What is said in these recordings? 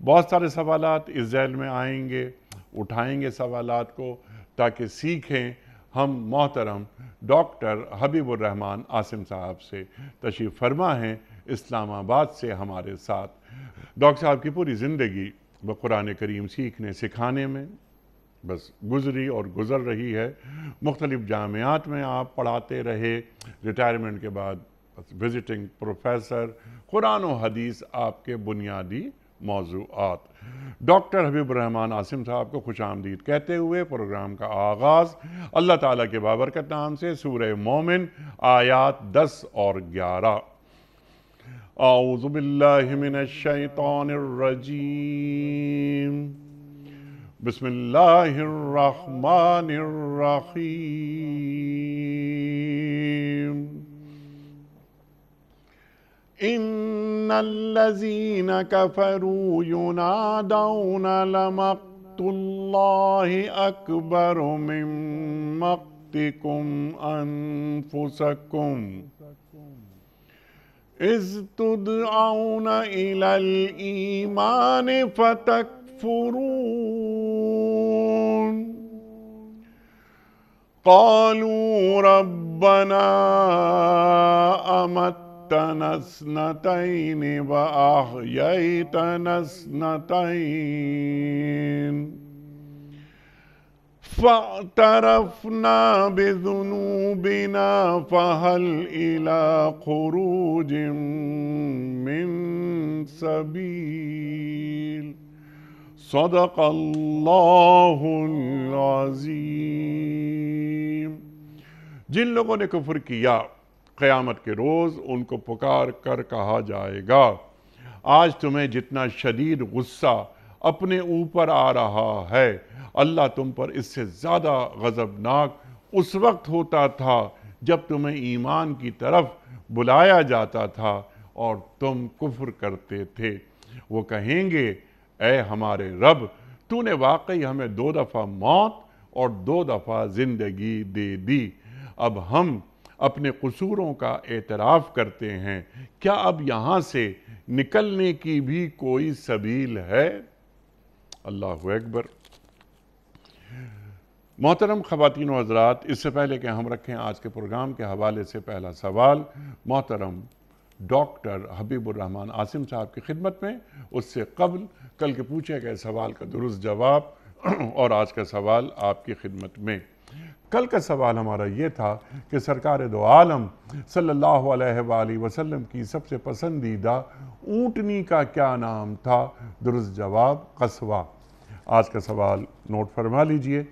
بہت سارے سوالات اس ذیل میں آئیں گے، اٹھائیں گے سوالات کو تاکہ سیکھیں۔ ہم محترم ڈاکٹر حبیب الرحمان عاصم صاحب سے تشریف فرما ہیں اسلام آباد سے ہمارے ساتھ۔ ڈاکٹر صاحب کی پوری زندگی قرآن کریم سیکھنے سکھانے میں بس گزری اور گزر رہی ہے۔ مختلف جامعات میں آپ پڑھاتے رہے، ریٹائرمنٹ کے بعد وزٹنگ پروفیسر، قرآن و حدیث آپ کے بنیادی موضوعات۔ ڈاکٹر حبیب الرحمان عاصم صاحب کو خوش آمدید کہتے ہوئے پروگرام کا آغاز اللہ تعالیٰ کے بابرکت نام سے سورہ مومن آیات 10 اور 11۔ اعوذ باللہ من الشیطان الرجیم، بسم اللہ الرحمن الرحیم۔ ان الذین کفروا ینادون لمقت اللہ اکبر من مقتکم انفسکم اذ تدعون الی الایمان فتکفرون قالوا ربنا امتنا اثنتین واحییتنا اثنتین فاعترفنا بذنوبنا فهل إلى خروج من سبيل صدق اللہ العظیم۔ جن لوگوں نے کفر کیا قیامت کے روز ان کو پکار کر کہا جائے گا، آج تمہیں جتنا شدید غصہ اپنے اوپر آ رہا ہے، اللہ تم پر اس سے زیادہ غضبناک اس وقت ہوتا تھا جب تمہیں ایمان کی طرف بلایا جاتا تھا اور تم کفر کرتے تھے۔ وہ کہیں گے اے ہمارے رب، تو نے واقعی ہمیں 2 دفعہ موت اور 2 دفعہ زندگی دے دی، اب ہم اپنے قصوروں کا اعتراف کرتے ہیں، کیا اب یہاں سے نکلنے کی بھی کوئی سبیل ہے؟ اللہ اکبر۔ محترم خواتین و حضرات، اس سے پہلے کہ ہم رکھیں آج کے پروگرام کے حوالے سے پہلا سوال محترم ڈاکٹر حبیب الرحمان عاصم صاحب کی خدمت میں، اس سے قبل کل کے پوچھے گئے سوال کا درست جواب اور آج کا سوال آپ کی خدمت میں۔ کل کا سوال ہمارا یہ تھا کہ سرکار دو عالم صلی اللہ علیہ وآلہ وسلم کی سب سے پسندیدہ اونٹنی کا کیا نام تھا؟ درست جواب قصوہ۔ آج کا سوال نوٹ فرما لیجئے۔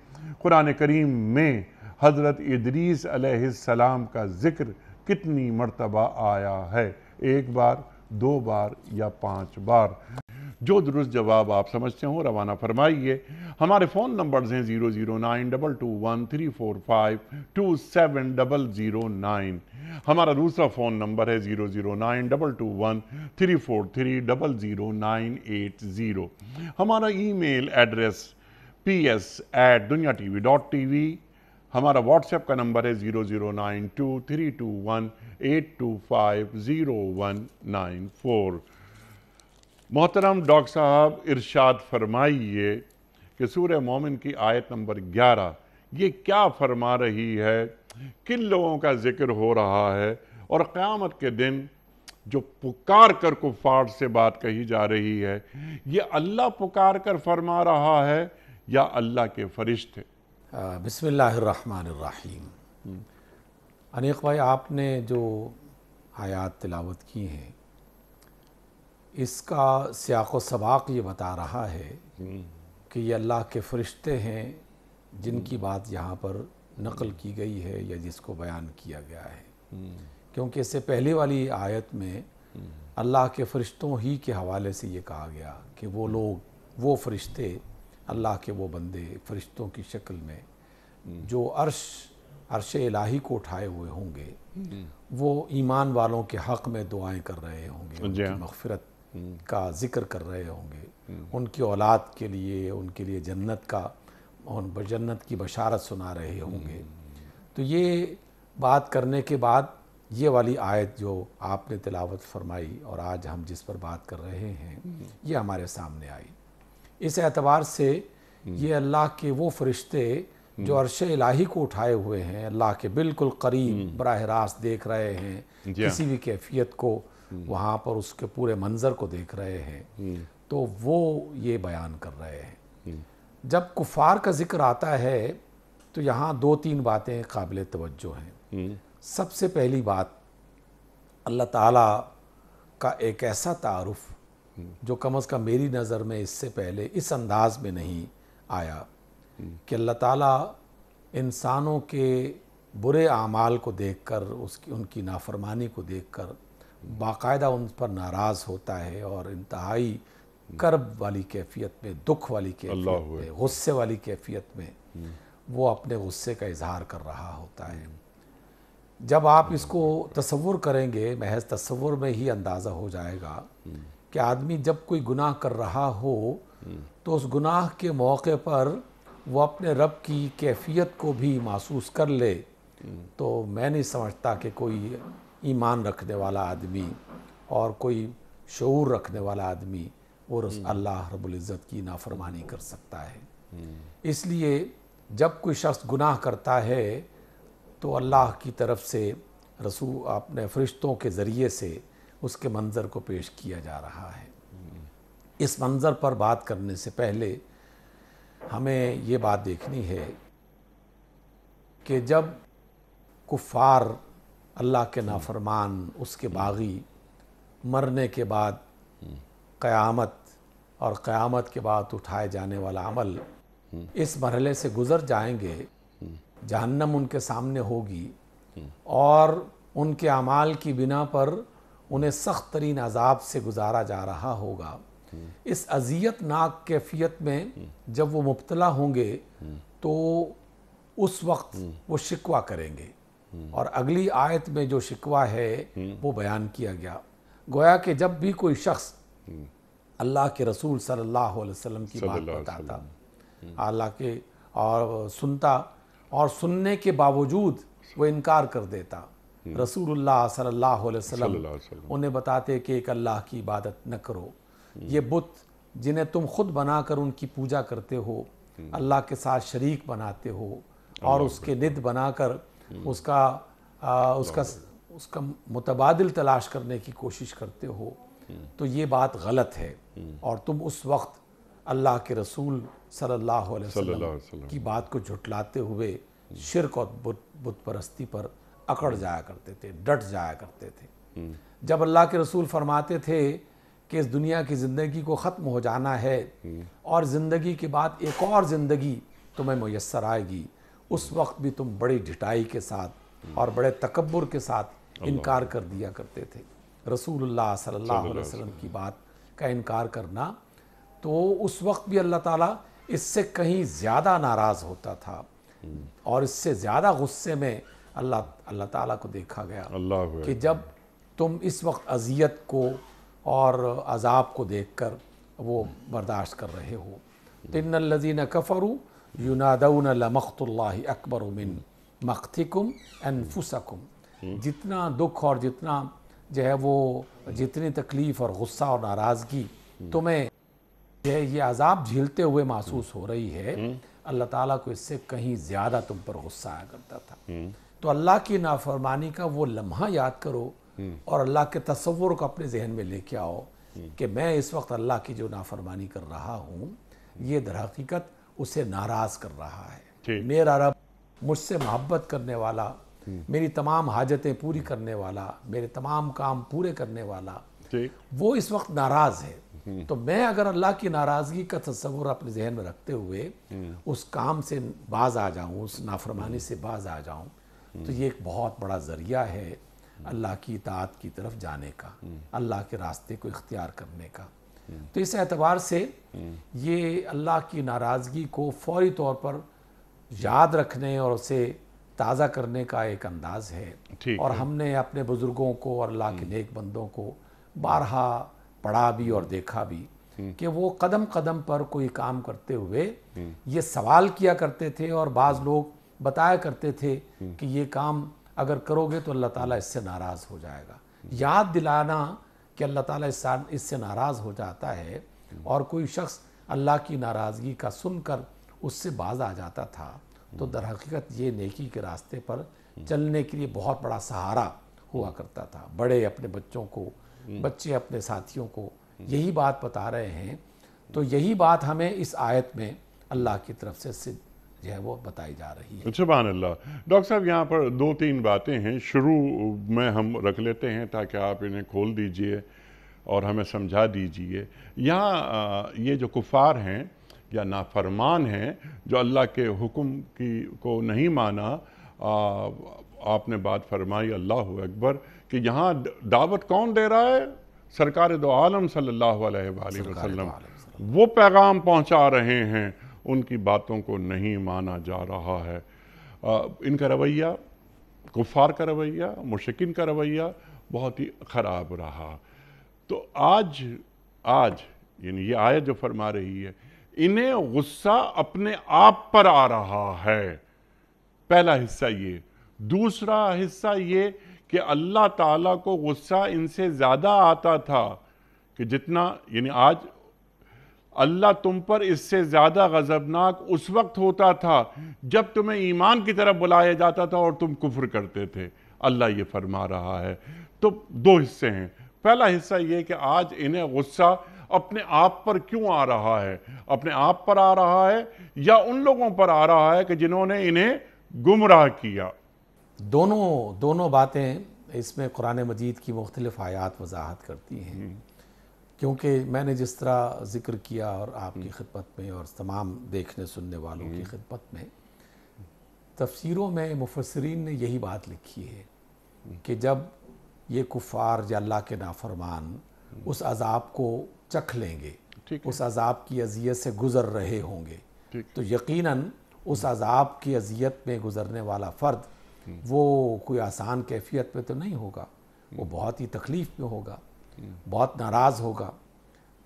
قرآن کریم میں حضرت ادریس علیہ السلام کا ذکر کتنی مرتبہ آیا ہے؟ 1 بار، 2 بار یا 5 بار؟ جو درست جواب آپ سمجھتے ہوں روانہ فرمائیے۔ ہمارے فون نمبرز ہیں 0092215270009۔ ہمارا دوسرا فون نمبر ہے 009221430000980۔ ہمارا ای میل ایڈریس ps@duniatv.tv۔ ہمارا واٹس ایپ کا نمبر ہے 009232182500194۔ محترم ڈاکٹر صاحب ارشاد فرمائیے کہ سورہ مومن کی آیت نمبر 11 یہ کیا فرما رہی ہے؟ کن لوگوں کا ذکر ہو رہا ہے؟ اور قیامت کے دن جو پکار کر کفار سے بات کہی جا رہی ہے، یہ اللہ پکار کر فرما رہا ہے یا اللہ کے فرشتے؟ بسم اللہ الرحمن الرحیم۔ انیق بھائی، آپ نے جو آیات تلاوت کی ہیں اس کا سیاق و سباق یہ بتا رہا ہے کہ یہ اللہ کے فرشتے ہیں جن کی بات یہاں پر نقل کی گئی ہے یا جس کو بیان کیا گیا ہے، کیونکہ اس سے پہلے والی آیت میں اللہ کے فرشتوں ہی کے حوالے سے یہ کہا گیا کہ وہ لوگ، وہ فرشتے، اللہ کے وہ بندے فرشتوں کی شکل میں جو عرش الہی کو اٹھائے ہوئے ہوں گے، وہ ایمان والوں کے حق میں دعائیں کر رہے ہوں گے، ان کی مغفرت کا ذکر کر رہے ہوں گے، ان کی اولاد کے لیے، ان کے لیے جنت کی بشارت سنا رہے ہوں گے۔ تو یہ بات کرنے کے بعد یہ والی آیت جو آپ نے تلاوت فرمائی اور آج ہم جس پر بات کر رہے ہیں یہ ہمارے سامنے آئی۔ اس اعتبار سے یہ اللہ کے وہ فرشتے جو عرش الہی کو اٹھائے ہوئے ہیں، اللہ کے بالکل قریب براہ راست دیکھ رہے ہیں، کسی بھی کیفیت کو وہاں پر اس کے پورے منظر کو دیکھ رہے ہیں، تو وہ یہ بیان کر رہے ہیں۔ جب کفار کا ذکر آتا ہے تو یہاں دو تین باتیں قابل توجہ ہیں۔ سب سے پہلی بات، اللہ تعالیٰ کا ایک ایسا تعارف جو کم از کم میری نظر میں اس سے پہلے اس انداز میں نہیں آیا کہ اللہ تعالیٰ انسانوں کے برے اعمال کو دیکھ کر ان کی نافرمانی کو دیکھ کر باقاعدہ ان پر ناراض ہوتا ہے اور انتہائی کرب والی کیفیت میں، دکھ والی کیفیت میں، غصے والی کیفیت میں وہ اپنے غصے کا اظہار کر رہا ہوتا ہے۔ جب آپ اس کو تصور کریں گے، محض تصور میں ہی اندازہ ہو جائے گا کہ آدمی جب کوئی گناہ کر رہا ہو تو اس گناہ کے موقع پر وہ اپنے رب کی کیفیت کو بھی محسوس کر لے، تو میں نہیں سمجھتا کہ کوئی ایمان رکھنے والا آدمی اور کوئی شعور رکھنے والا آدمی وہ اللہ رب العزت کی نافرمانی کر سکتا ہے۔ اس لیے جب کوئی شخص گناہ کرتا ہے تو اللہ کی طرف سے رسول اپنے فرشتوں کے ذریعے سے اس کے منظر کو پیش کیا جا رہا ہے۔ اس منظر پر بات کرنے سے پہلے ہمیں یہ بات دیکھنی ہے کہ جب کفار، اللہ کے نافرمان، اس کے باغی مرنے کے بعد قیامت اور قیامت کے بعد اٹھائے جانے والا عمل، اس مرحلے سے گزر جائیں گے، جہنم ان کے سامنے ہوگی اور ان کے اعمال کی بنا پر انہیں سخت ترین عذاب سے گزارا جا رہا ہوگا۔ اس اذیت ناک کیفیت میں جب وہ مبتلا ہوں گے تو اس وقت وہ شکوہ کریں گے، اور اگلی آیت میں جو شکوہ ہے وہ بیان کیا گیا، گویا کہ جب بھی کوئی شخص اللہ کے رسول صلی اللہ علیہ وسلم کی بات بتاتا، اللہ کے اور سنتا، اور سننے کے باوجود وہ انکار کر دیتا، رسول اللہ صلی اللہ علیہ وسلم انہیں بتاتے کہ ایک اللہ کی عبادت نہ کرو، یہ بت جنہیں تم خود بنا کر ان کی پوجا کرتے ہو، اللہ کے ساتھ شریک بناتے ہو اور اس کے ند بنا کر اس کا متبادل تلاش کرنے کی کوشش کرتے ہو، تو یہ بات غلط ہے، اور تم اس وقت اللہ کے رسول صلی اللہ علیہ وسلم کی بات کو جھٹلاتے ہوئے شرک اور بت پرستی پر اکڑ جایا کرتے تھے، ڈٹ جایا کرتے تھے۔ جب اللہ کے رسول فرماتے تھے کہ اس دنیا کی زندگی کو ختم ہو جانا ہے اور زندگی کے بعد ایک اور زندگی تمہیں میسر آئے گی، اس وقت بھی تم بڑی ڈھٹائی کے ساتھ اور بڑے تکبر کے ساتھ انکار کر دیا کرتے تھے۔ رسول اللہ صلی اللہ علیہ وسلم کی بات کا انکار کرنا، تو اس وقت بھی اللہ تعالیٰ اس سے کہیں زیادہ ناراض ہوتا تھا اور اس سے زیادہ غصے میں اللہ تعالیٰ کو دیکھا گیا کہ جب تم اس وقت اذیت کو اور عذاب کو دیکھ کر وہ برداشت کر رہے ہو۔ ان الذین کفروا ینادون لمقت اللہ اکبر من مقتکم انفسکم، جتنا دکھ اور جتنا جو ہے وہ جتنی تکلیف اور غصہ اور ناراضگی تمہیں یہ عذاب جھیلتے ہوئے محسوس ہو رہی ہے، اللہ تعالیٰ کو اس سے کہیں زیادہ تم پر غصہ آیا کرتا تھا۔ تو اللہ کی نافرمانی کا وہ لمحہ یاد کرو اور اللہ کے تصور کو اپنے ذہن میں لے کے آؤ کہ میں اس وقت اللہ کی جو نافرمانی کر رہا ہوں یہ در حقیقت اسے ناراض کر رہا ہے۔ میرا رب مجھ سے محبت کرنے والا، میری تمام حاجتیں پوری کرنے والا، میرے تمام کام پورے کرنے والا، وہ اس وقت ناراض ہے۔ تو میں اگر اللہ کی ناراضگی کا تصور اپنے ذہن میں رکھتے ہوئے اس کام سے باز آ جاؤں، اس نافرمانی سے باز آ جاؤں، تو یہ ایک بہت بڑا ذریعہ ہے اللہ کی اطاعت کی طرف جانے کا، اللہ کے راستے کو اختیار کرنے کا۔ تو اس اعتبار سے یہ اللہ کی ناراضگی کو فوری طور پر یاد رکھنے اور اسے تازہ کرنے کا ایک انداز ہے، اور ہم نے اپنے بزرگوں کو اور اللہ کے نیک بندوں کو بارہا پڑھا بھی اور دیکھا بھی کہ وہ قدم قدم پر کوئی کام کرتے ہوئے یہ سوال کیا کرتے تھے، اور بعض لوگ بتایا کرتے تھے کہ یہ کام اگر کرو گے تو اللہ تعالیٰ اس سے ناراض ہو جائے گا۔ یاد دلانا کہ اللہ تعالیٰ اس سے ناراض ہو جاتا ہے، اور کوئی شخص اللہ کی ناراضگی کا سن کر اس سے باز آ جاتا تھا، تو در حقیقت یہ نیکی کے راستے پر چلنے کے لیے بہت بڑا سہارا ہوا کرتا تھا۔ بڑے اپنے بچوں کو، بچے اپنے ساتھیوں کو یہی بات بتا رہے ہیں، تو یہی بات ہمیں اس آیت میں اللہ کی طرف سے جو ہے وہ بتائی جا رہی ہے۔ سبحان اللہ۔ ڈاکٹر صاحب یہاں پر 2-3 باتیں ہیں، شروع میں ہم رکھ لیتے ہیں تاکہ آپ انہیں کھول دیجئے اور ہمیں سمجھا دیجئے۔ یہاں یہ جو کفار ہیں یا نافرمان ہیں، جو اللہ کے حکم کو نہیں مانا، آپ نے بات فرمائی اللہ اکبر کہ یہاں دعوت کون دے رہا ہے؟ سرکار دو عالم صلی اللہ علیہ وآلہ وسلم وہ پیغام پہنچا رہے ہیں، ان کی باتوں کو نہیں مانا جا رہا ہے۔ ان کا رویہ، کفار کا رویہ، مشرکین کا رویہ بہت ہی خراب رہا۔ تو آج یعنی یہ آیت جو فرما رہی ہے، انہیں غصہ اپنے آپ پر آ رہا ہے، پہلا حصہ یہ۔ دوسرا حصہ یہ کہ اللہ تعالیٰ کو غصہ ان سے زیادہ آتا تھا کہ جتنا، یعنی آج اللہ تم پر اس سے زیادہ غضبناک اس وقت ہوتا تھا جب تمہیں ایمان کی طرف بلایا جاتا تھا اور تم کفر کرتے تھے، اللہ یہ فرما رہا ہے۔ تو 2 حصے ہیں۔ پہلا حصہ یہ کہ آج انہیں غصہ اپنے آپ پر کیوں آ رہا ہے؟ اپنے آپ پر آ رہا ہے یا ان لوگوں پر آ رہا ہے کہ جنہوں نے انہیں گمراہ کیا؟ دونوں باتیں اس میں قرآن مجید کی مختلف آیات وضاحت کرتی ہیں، کیونکہ میں نے جس طرح ذکر کیا اور آپ کی خدمت میں اور تمام دیکھنے سننے والوں کی خدمت میں، تفسیروں میں مفسرین نے یہی بات لکھی ہے کہ جب یہ کفار یا اللہ کے نافرمان اس عذاب کو چکھ لیں گے، اس عذاب کی اذیت سے گزر رہے ہوں گے، تو یقیناً اس عذاب کی اذیت میں گزرنے والا فرد وہ کوئی آسان کیفیت میں تو نہیں ہوگا، وہ بہت ہی تکلیف میں ہوگا، بہت ناراض ہوگا۔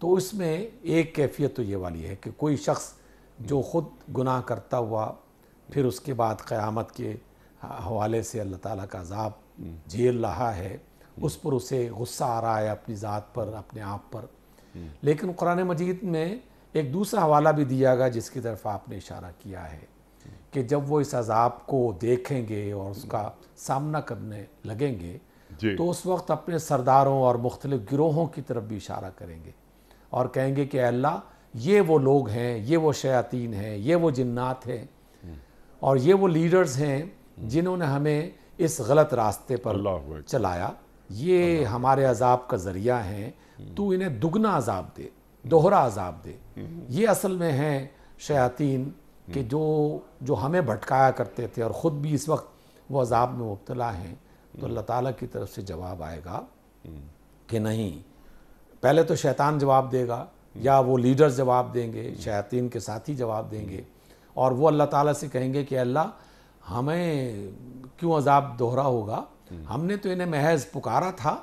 تو اس میں ایک کیفیت تو یہ والی ہے کہ کوئی شخص جو خود گناہ کرتا ہوا پھر اس کے بعد قیامت کے حوالے سے اللہ تعالیٰ کا عذاب جھیل رہا ہے، اس پر اسے غصہ آ رہا ہے اپنی ذات پر، اپنے آپ پر۔ لیکن قرآن مجید میں ایک دوسرا حوالہ بھی دیا گیا جس کی طرف آپ نے اشارہ کیا ہے کہ جب وہ اس عذاب کو دیکھیں گے اور اس کا سامنا کرنے لگیں گے تو اس وقت اپنے سرداروں اور مختلف گروہوں کی طرف بھی اشارہ کریں گے اور کہیں گے کہ اے اللہ، یہ وہ لوگ ہیں، یہ وہ شیاطین ہیں، یہ وہ جنات ہیں اور یہ وہ لیڈرز ہیں جنہوں نے ہمیں اس غلط راستے پر چلایا، یہ ہمارے عذاب کا ذریعہ ہیں، تو انہیں دگنا عذاب دے، دوہرا عذاب دے۔ یہ اصل میں ہیں شیاطین کہ جو ہمیں بھٹکایا کرتے تھے اور خود بھی اس وقت وہ عذاب میں مبتلا ہیں۔ تو اللہ تعالیٰ کی طرف سے جواب آئے گا کہ نہیں، پہلے تو شیطان جواب دے گا یا وہ لیڈرز جواب دیں گے، شیاطین کے ساتھی جواب دیں گے، اور وہ اللہ تعالیٰ سے کہیں گے کہ اللہ ہمیں کیوں عذاب دوہرا ہوگا؟ ہم نے تو انہیں محض پکارا تھا،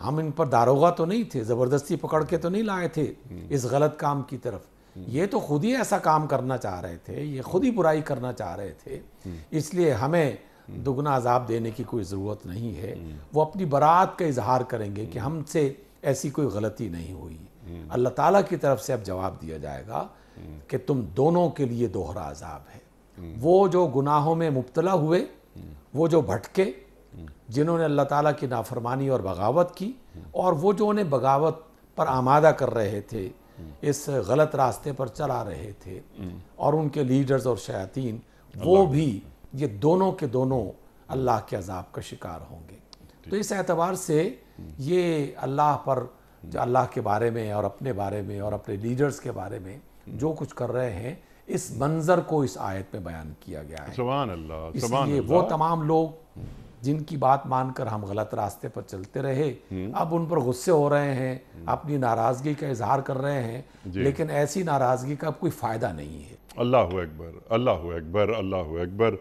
ہم ان پر داروغہ تو نہیں تھے، زبردستی پکڑ کے تو نہیں لائے تھے اس غلط کام کی طرف، یہ تو خود ہی ایسا کام کرنا چاہ رہے تھے، یہ خود ہی برائی کرنا چاہ رہے تھے، اس لیے ہمیں دگنا عذاب دینے کی کوئی ضرورت نہیں ہے۔ وہ اپنی برات کا اظہار کریں گے کہ ہم سے ایسی کوئی غلطی نہیں ہوئی۔ اللہ تعالیٰ کی طرف سے اب جواب دیا جائے گا کہ تم دونوں کے لیے دوہرا عذاب ہے۔ وہ جو گناہوں میں مبتلا ہوئے، وہ جو بھٹکے، جنہوں نے اللہ تعالیٰ کی نافرمانی اور بغاوت کی، اور وہ جو انہیں بغاوت پر آمادہ کر رہے تھے، اس غلط راستے پر چلا رہے تھے، اور ان کے لیڈرز اور شیاطین، وہ بھی، یہ دونوں کے دونوں اللہ کے عذاب کا شکار ہوں گے۔ تو اس اعتبار سے یہ اللہ پر، جو اللہ کے بارے میں اور اپنے بارے میں اور اپنے لیڈرز کے بارے میں جو کچھ کر رہے ہیں، اس منظر کو اس آیت میں بیان کیا گیا ہے۔ سبحان اللہ، اس لیے وہ تمام لوگ جن کی بات مان کر ہم غلط راستے پر چلتے رہے، اب ان پر غصے ہو رہے ہیں، اپنی ناراضگی کا اظہار کر رہے ہیں، لیکن ایسی ناراضگی کا کوئی فائدہ نہیں ہے۔ اللہ اکبر، اللہ اکبر، اللہ اکبر۔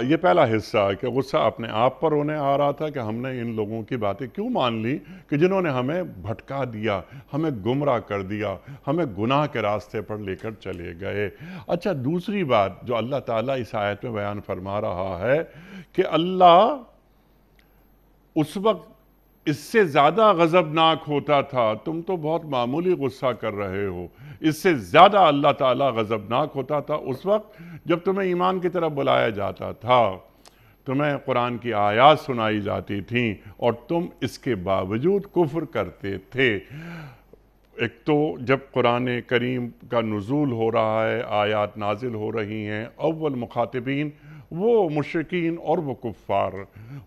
یہ پہلا حصہ کہ غصہ اپنے آپ پر ہونے آ رہا تھا کہ ہم نے ان لوگوں کی باتیں کیوں مان لی کہ جنہوں نے ہمیں بھٹکا دیا، ہمیں گمراہ کر دیا، ہمیں گناہ کے راستے پر لے کر چلے گئے۔ اچھا، دوسری بات جو اللہ تعالیٰ اس آیت میں بیان فرما رہا ہے کہ اللہ اس وقت اس سے زیادہ غضبناک ہوتا تھا، تم تو بہت معمولی غصہ کر رہے ہو، اس سے زیادہ اللہ تعالیٰ غضبناک ہوتا تھا اس وقت جب تمہیں ایمان کی طرف بلایا جاتا تھا، تمہیں قرآن کی آیات سنائی جاتی تھیں اور تم اس کے باوجود کفر کرتے تھے۔ ایک تو جب قرآن کریم کا نزول ہو رہا ہے، آیات نازل ہو رہی ہیں، اول مخاطبین وہ مشرکین اور وہ کفار،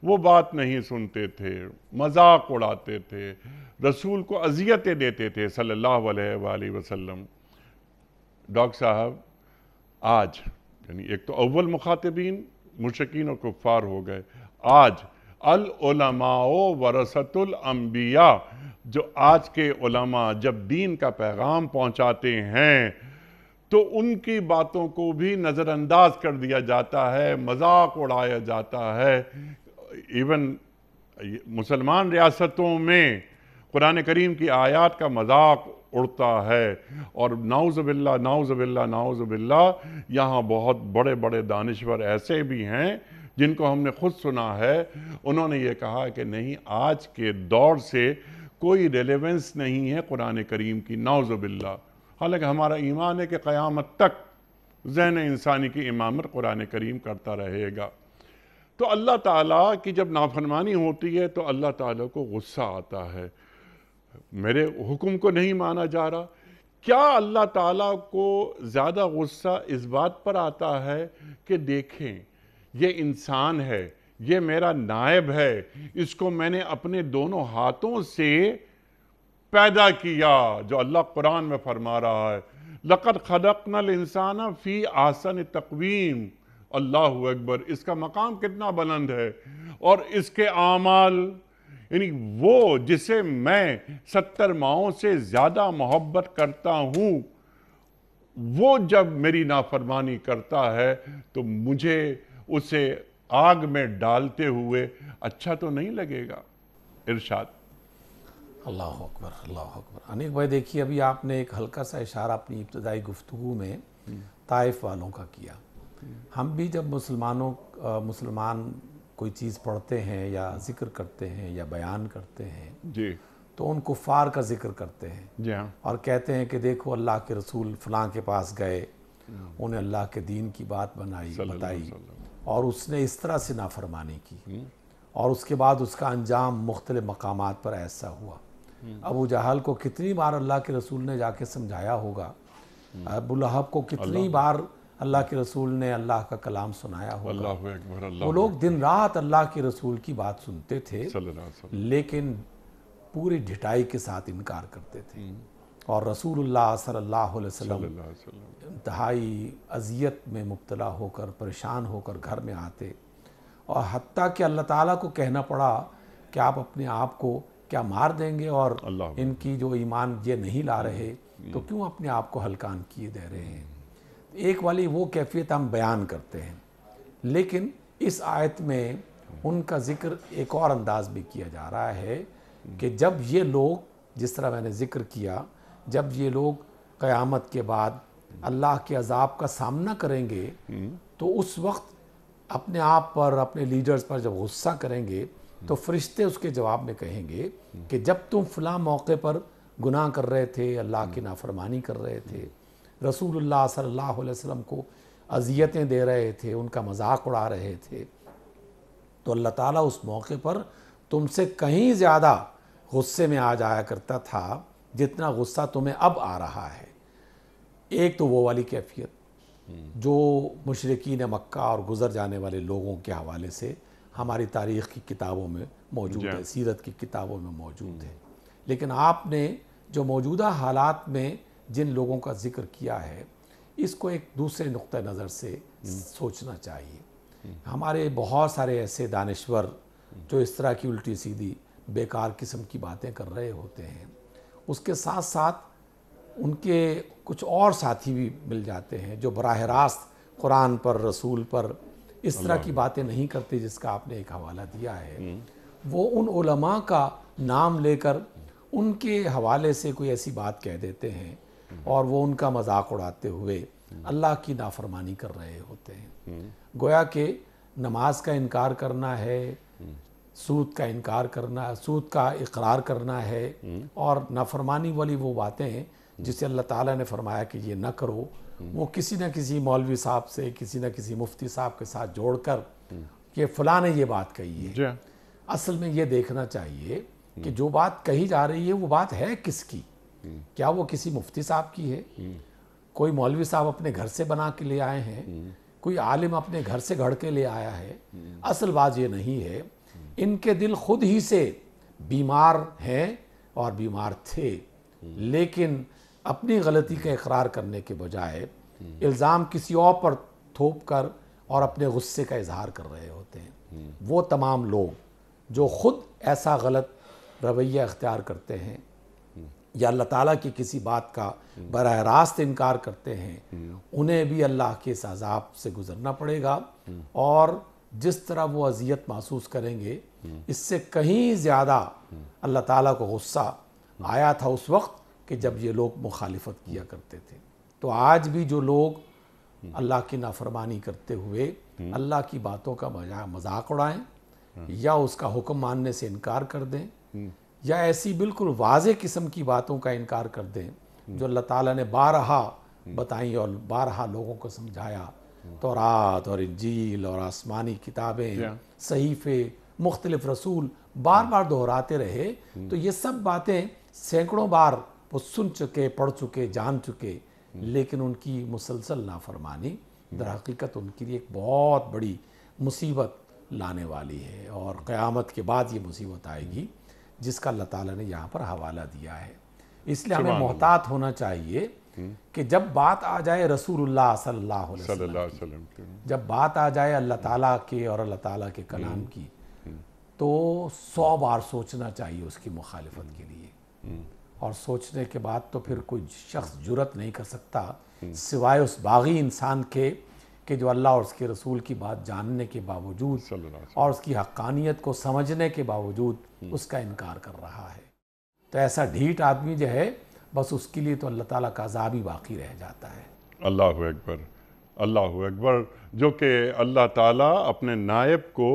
وہ بات نہیں سنتے تھے، مذاق اڑاتے تھے، رسول کو اذیتیں دیتے تھے صلی اللہ علیہ وآلہ وسلم۔ ڈاکٹر صاحب، آج یعنی ایک تو اول مخاطبین مشرکین اور کفار ہو گئے، آج العلماء ورثۃ الانبیاء، جو آج کے علماء جب دین کا پیغام پہنچاتے ہیں تو ان کی باتوں کو بھی نظر انداز کر دیا جاتا ہے، مذاق اڑایا جاتا ہے۔ ایون مسلمان ریاستوں میں قرآن کریم کی آیات کا مذاق اڑتا ہے، اور نعوذ باللہ نعوذ باللہ نعوذ باللہ، یہاں بہت بڑے بڑے دانشور ایسے بھی ہیں جن کو ہم نے خود سنا ہے، انہوں نے یہ کہا کہ نہیں، آج کے دور سے کوئی ریلیونس نہیں ہے قرآن کریم کی، نعوذ باللہ۔ حالانکہ ہمارا ایمان ہے کہ قیامت تک ذہن انسانی کی امامت قرآن کریم کرتا رہے گا۔ تو اللہ تعالیٰ کی جب نافرمانی ہوتی ہے تو اللہ تعالیٰ کو غصہ آتا ہے، میرے حکم کو نہیں مانا جا رہا۔ کیا اللہ تعالیٰ کو زیادہ غصہ اس بات پر آتا ہے کہ دیکھیں یہ انسان ہے، یہ میرا نائب ہے، اس کو میں نے اپنے دونوں ہاتھوں سے پیدا کیا، جو اللہ قرآن میں فرما رہا ہے لَقَدْ خَلَقْنَا الْإِنسَانَ فِي أَحْسَنِ تَقْوِيمٍ۔ اللہ اکبر، اس کا مقام کتنا بلند ہے، اور اس کے اعمال، یعنی وہ جسے میں 70 ماؤں سے زیادہ محبت کرتا ہوں، وہ جب میری نافرمانی کرتا ہے تو مجھے اسے آگ میں ڈالتے ہوئے اچھا تو نہیں لگے گا۔ ارشاد۔ اللہ اکبر، اللہ اکبر۔ انیق بھائی دیکھیے، ابھی آپ نے ایک ہلکا سا اشارہ اپنی ابتدائی گفتگو میں طائف والوں کا کیا۔ ہم بھی جب مسلمان کوئی چیز پڑھتے ہیں یا ذکر کرتے ہیں یا بیان کرتے ہیں جی، تو ان کفار کا ذکر کرتے ہیں، جی ہاں، اور کہتے ہیں کہ دیکھو اللہ کے رسول فلاں کے پاس گئے، انہیں اللہ کے دین کی بات بتائی، اور اس نے اس طرح سے نافرمانی کی، اور اس کے بعد اس کا انجام مختلف مقامات پر ایسا ہوا۔ ابو جہل کو کتنی بار اللہ کے رسول نے جا کے سمجھایا ہوگا، ابو لہب کو کتنی بار اللہ کے رسول نے اللہ کا کلام سنایا ہوگا۔ اللہ اکبر، اللہ وہ لوگ دن رات اللہ کے رسول کی بات سنتے تھے، صلی اللہ علیہ وسلم، لیکن پوری ڈھٹائی کے ساتھ انکار کرتے تھے، اور رسول اللہ صلی اللہ علیہ صلی وسلم اللہ علیہ وسلم انتہائی اذیت میں مبتلا ہو کر، پریشان ہو کر گھر میں آتے، اور حتیٰ کہ اللہ تعالیٰ کو کہنا پڑا کہ آپ اپنے آپ کو کیا مار دیں گے، اور ان کی جو ایمان یہ نہیں لا رہے تو کیوں اپنے آپ کو ہلکان کیے دے رہے ہیں۔ ایک والی وہ کیفیت ہم بیان کرتے ہیں، لیکن اس آیت میں ان کا ذکر ایک اور انداز میں کیا جا رہا ہے کہ جب یہ لوگ، جس طرح میں نے ذکر کیا، جب یہ لوگ قیامت کے بعد اللہ کے عذاب کا سامنا کریں گے تو اس وقت اپنے آپ پر، اپنے لیڈرز پر جب غصہ کریں گے تو فرشتے اس کے جواب میں کہیں گے کہ جب تم فلاں موقع پر گناہ کر رہے تھے، اللہ کی نافرمانی کر رہے تھے، رسول اللہ صلی اللہ علیہ وسلم کو اذیتیں دے رہے تھے، ان کا مذاق اڑا رہے تھے، تو اللہ تعالیٰ اس موقع پر تم سے کہیں زیادہ غصے میں آ جایا کرتا تھا جتنا غصہ تمہیں اب آ رہا ہے۔ ایک تو وہ والی کیفیت جو مشرکین مکہ اور گزر جانے والے لوگوں کے حوالے سے ہماری تاریخ کی کتابوں میں موجود ہے، سیرت کی کتابوں میں موجود ہے، لیکن آپ نے جو موجودہ حالات میں جن لوگوں کا ذکر کیا ہے، اس کو ایک دوسرے نقطہ نظر سے سوچنا چاہیے۔ ہمارے بہت سارے ایسے دانشور جو اس طرح کی الٹی سیدھی بیکار قسم کی باتیں کر رہے ہوتے ہیں، اس کے ساتھ ساتھ ان کے کچھ اور ساتھی بھی مل جاتے ہیں جو براہ راست قرآن پر، رسول پر اس طرح کی باتیں نہیں کرتے جس کا آپ نے ایک حوالہ دیا ہے، وہ ان علماء کا نام لے کر ان کے حوالے سے کوئی ایسی بات کہہ دیتے ہیں اور وہ ان کا مذاق اڑاتے ہوئے اللہ کی نافرمانی کر رہے ہوتے ہیں۔ گویا کہ نماز کا انکار کرنا ہے، سود کا انکار کرنا، سود کا اقرار کرنا ہے، اور نافرمانی والی وہ باتیں ہیں جسے اللہ تعالیٰ نے فرمایا کہ یہ نہ کرو، وہ کسی نہ کسی مولوی صاحب سے، کسی نہ کسی مفتی صاحب کے ساتھ جوڑ کر کہ فلاں نے یہ بات کہی ہے۔ اصل میں یہ دیکھنا چاہیے کہ جو بات کہی جا رہی ہے وہ بات ہے کس کی؟ کیا وہ کسی مفتی صاحب کی ہے؟ کوئی مولوی صاحب اپنے گھر سے بنا کے لے آئے ہیں؟ کوئی عالم اپنے گھر سے گھڑ کے لے آیا ہے؟ اصل بات یہ نہیں ہے، ان کے دل خود ہی سے بیمار ہیں اور بیمار تھے، لیکن اپنی غلطی کا اقرار کرنے کے بجائے الزام کسی اور پر تھوپ کر اور اپنے غصے کا اظہار کر رہے ہوتے ہیں۔ وہ تمام لوگ جو خود ایسا غلط رویہ اختیار کرتے ہیں یا اللہ تعالیٰ کی کسی بات کا براہ راست انکار کرتے ہیں، انہیں بھی اللہ کے اس عذاب سے گزرنا پڑے گا، اور جس طرح وہ اذیت محسوس کریں گے اس سے کہیں زیادہ اللہ تعالیٰ کو غصہ آیا تھا اس وقت کہ جب یہ لوگ مخالفت کیا کرتے تھے۔ تو آج بھی جو لوگ اللہ کی نافرمانی کرتے ہوئے اللہ کی باتوں کا مذاق اڑائیں یا اس کا حکم ماننے سے انکار کر دیں، یا ایسی بالکل واضح قسم کی باتوں کا انکار کر دیں جو اللہ تعالیٰ نے بارہا بتائیں اور بارہا لوگوں کو سمجھایا، تورات اور انجیل اور آسمانی کتابیں، صحیفے، مختلف رسول بار بار دہراتے رہے، تو یہ سب باتیں سینکڑوں بار وہ سن چکے، پڑھ چکے، جان چکے، لیکن ان کی مسلسل نافرمانی در حقیقت ان کے لیے ایک بہت بڑی مصیبت لانے والی ہے، اور قیامت کے بعد یہ مصیبت آئے گی جس کا اللہ تعالیٰ نے یہاں پر حوالہ دیا ہے۔ اس لیے ہمیں محتاط ہونا چاہیے کہ جب بات آ جائے رسول اللہ صلی اللہ علیہ وسلم کی، جب بات آ جائے اللہ تعالیٰ کے اور اللہ تعالیٰ کے کلام کی، تو 100 بار سوچنا چاہیے اس کی مخالفت کے لیے، اور سوچنے کے بعد تو پھر کوئی شخص جرت نہیں کر سکتا سوائے اس باغی انسان کے کہ جو اللہ اور اس کے رسول کی بات جاننے کے باوجود اور اس کی حقانیت کو سمجھنے کے باوجود اس کا انکار کر رہا ہے۔ تو ایسا ڈھیٹ آدمی جو ہے، بس اس کے لیے تو اللہ تعالیٰ کا عذاب ہی باقی رہ جاتا ہے۔ اللہ اکبر، اللہ اکبر، جو کہ اللہ تعالیٰ اپنے نائب کو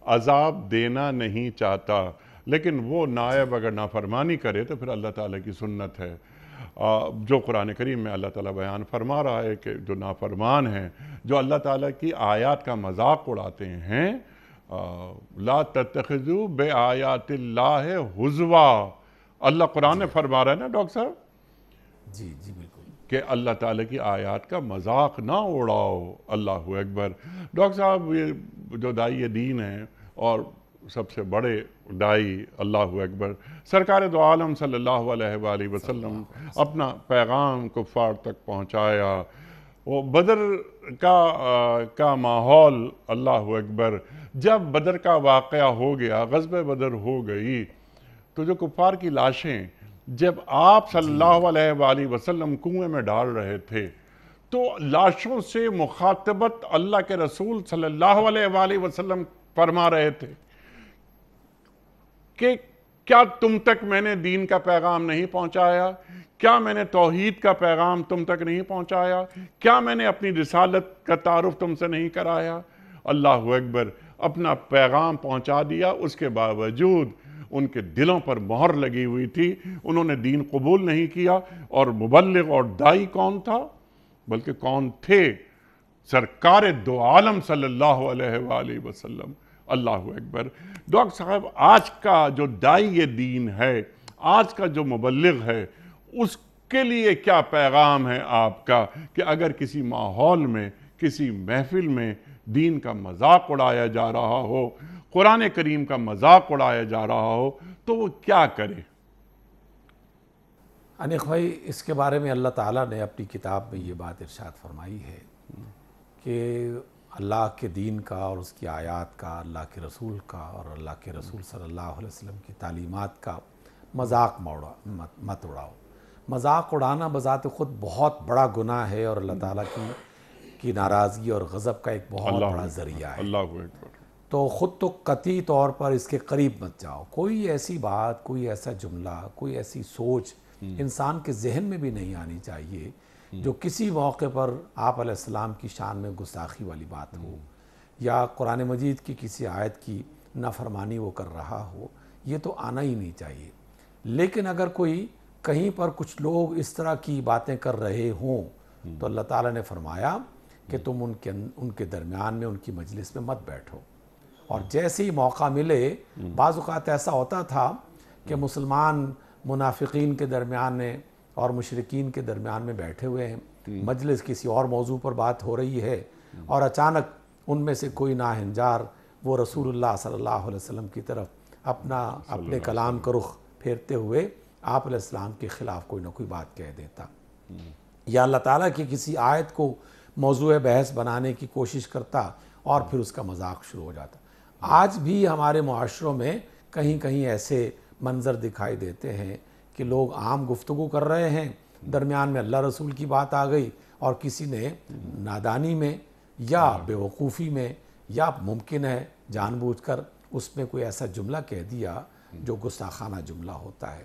عذاب دینا نہیں چاہتا، لیکن وہ نائب اگر نافرمانی کرے تو پھر اللہ تعالیٰ کی سنت ہے جو قرآن کریم میں اللہ تعالیٰ بیان فرما رہا ہے کہ جو نافرمان ہیں، جو اللہ تعالیٰ کی آیات کا مذاق اڑاتے ہیں، لا تتخذوا بآیات اللہ ہزوا، اللہ قرآن میں فرما رہا ہے نا ڈاکٹر صاحب، جی جی بالکل، کہ اللہ تعالیٰ کی آیات کا مذاق نہ اڑاؤ۔ اللہ اکبر۔ ڈاکٹر صاحب، یہ جو داعی دین ہیں اور سب سے بڑے داعی، اللہ اکبر، سرکار دو عالم صلی اللہ علیہ وآلہ وسلم اپنا پیغام کفار تک پہنچایا۔ وہ بدر کا ماحول، اللہ اکبر، جب بدر کا واقعہ ہو گیا، غزوہ بدر ہو گئی، تو جو کفار کی لاشیں جب آپ صلی اللہ علیہ وآلہ وسلم کنویں میں ڈال رہے تھے، تو لاشوں سے مخاطبت اللہ کے رسول صلی اللہ علیہ وآلہ وسلم فرما رہے تھے کہ کیا تم تک میں نے دین کا پیغام نہیں پہنچایا؟ کیا میں نے توحید کا پیغام تم تک نہیں پہنچایا؟ کیا میں نے اپنی رسالت کا تعارف تم سے نہیں کرایا؟ اللہ اکبر، اپنا پیغام پہنچا دیا، اس کے باوجود ان کے دلوں پر مہر لگی ہوئی تھی، انہوں نے دین قبول نہیں کیا۔ اور مبلغ اور دائی کون تھا؟ بلکہ کون تھے؟ سرکار دو عالم صلی اللہ علیہ وآلہ وسلم۔ اللہ اکبر۔ ڈاکٹر صاحب، آج کا جو داعی دین ہے، آج کا جو مبلغ ہے، اس کے لیے کیا پیغام ہے آپ کا کہ اگر کسی ماحول میں، کسی محفل میں دین کا مذاق اڑایا جا رہا ہو، قرآن کریم کا مذاق اڑایا جا رہا ہو، تو وہ کیا کرے؟ انیق بھائی، اس کے بارے میں اللہ تعالیٰ نے اپنی کتاب میں یہ بات ارشاد فرمائی ہے کہ اللہ کے دین کا اور اس کی آیات کا، اللہ کے رسول کا اور اللہ کے رسول صلی اللہ علیہ وسلم کی تعلیمات کا مذاق مت اڑاؤ۔ مذاق اڑانا بذات خود بہت بڑا گناہ ہے اور اللہ تعالیٰ کی ناراضگی اور غضب کا ایک بہت بڑا ذریعہ ہے۔ اللہ اکبر۔ تو خود تو قطعی طور پر اس کے قریب مت جاؤ۔ کوئی ایسی بات، کوئی ایسا جملہ، کوئی ایسی سوچ انسان کے ذہن میں بھی نہیں آنی چاہیے جو کسی موقع پر آپ علیہ السلام کی شان میں گستاخی والی بات ہو یا قرآن مجید کی کسی آیت کی نافرمانی وہ کر رہا ہو، یہ تو آنا ہی نہیں چاہیے۔ لیکن اگر کوئی کہیں پر کچھ لوگ اس طرح کی باتیں کر رہے ہوں تو اللہ تعالیٰ نے فرمایا کہ تم ان کے درمیان میں، ان کی مجلس میں مت بیٹھو، اور جیسے ہی موقع ملے، بعض اوقات ایسا ہوتا تھا کہ مسلمان منافقین کے درمیان میں اور مشرکین کے درمیان میں بیٹھے ہوئے ہیں، مجلس کسی اور موضوع پر بات ہو رہی ہے، اور اچانک ان میں سے کوئی ناہنجار وہ رسول اللہ صلی اللہ علیہ وسلم کی طرف اپنے کلام کا رخ پھیرتے ہوئے آپ علیہ السلام کے خلاف کوئی نہ کوئی بات کہہ دیتا، یا اللہ تعالیٰ کی کسی آیت کو موضوع بحث بنانے کی کوشش کرتا اور پھر اس کا مذاق شروع ہو جاتا۔ آج بھی ہمارے معاشروں میں کہیں کہیں ایسے منظر دکھائی دیتے ہیں کہ لوگ عام گفتگو کر رہے ہیں، درمیان میں اللہ رسول کی بات آ گئی اور کسی نے نادانی میں یا بیوقوفی میں یا ممکن ہے جان بوجھ کر اس میں کوئی ایسا جملہ کہہ دیا جو گستاخانہ جملہ ہوتا ہے۔